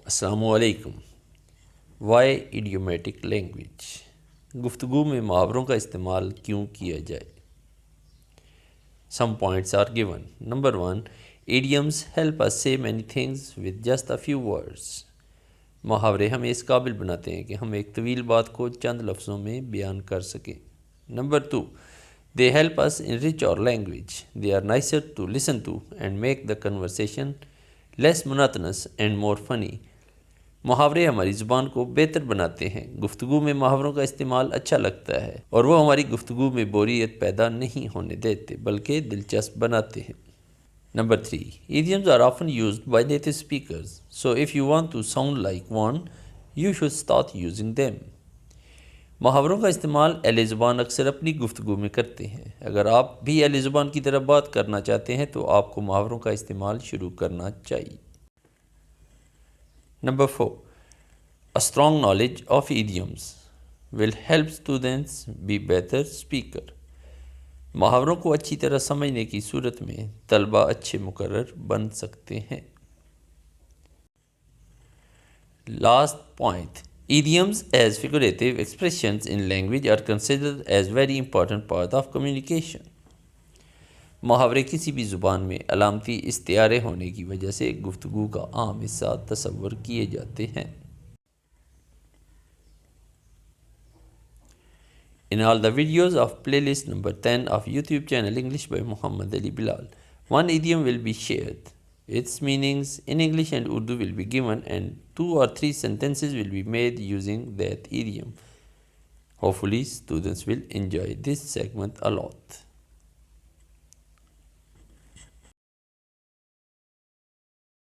अस्सलामुअलैकुम। Y idiomatic language, गुफ्तगू में मुहावरों का इस्तेमाल क्यों किया जाए। Some points are given. Number 1, idioms help us say many things with just a few words. मुहावरे हमें इस काबिल बनाते हैं कि हम एक तवील बात को चंद लफ्ज़ों में बयान कर सकें। Number 2, they help us enrich our language. They are nicer to listen to and make the conversation less monotonous and more funny. मुहावरे हमारी ज़ुबान को बेहतर बनाते हैं। गुफ्तगू में मुहावरों का इस्तेमाल अच्छा लगता है और वो हमारी गुफ्तगू में बोरियत पैदा नहीं होने देते बल्कि दिलचस्प बनाते हैं। Number 3, idioms are often used by native speakers. So if you want to sound like one, you should start using them. मुहावरों का इस्तेमाल अहले ज़ुबान अक्सर अपनी गुफ्तगू में करते हैं। अगर आप भी अहले ज़ुबान की तरह बात करना चाहते हैं तो आपको मुहावरों का इस्तेमाल शुरू करना चाहिए। Number 4, a strong knowledge of idioms will help students be better speaker. मुहावरों को अच्छी तरह समझने की सूरत में तलबा अच्छे मुकर्रर बन सकते हैं। Last point, idioms as figurative expressions in language are considered as very important part of communication. मुहावरे किसी भी ज़ुबान में अलामती इस्तियारे होने की वजह से गुफ्तगू का आम हिस्सा तस्वर किए जाते हैं। In all the videos of playlist number 10 of YouTube channel English by Muhammad Ali Bilal, one idiom will be shared. Its meanings in English and Urdu will be given and 2 or 3 sentences will be made using that idiom. Hopefully students will enjoy this segment a lot.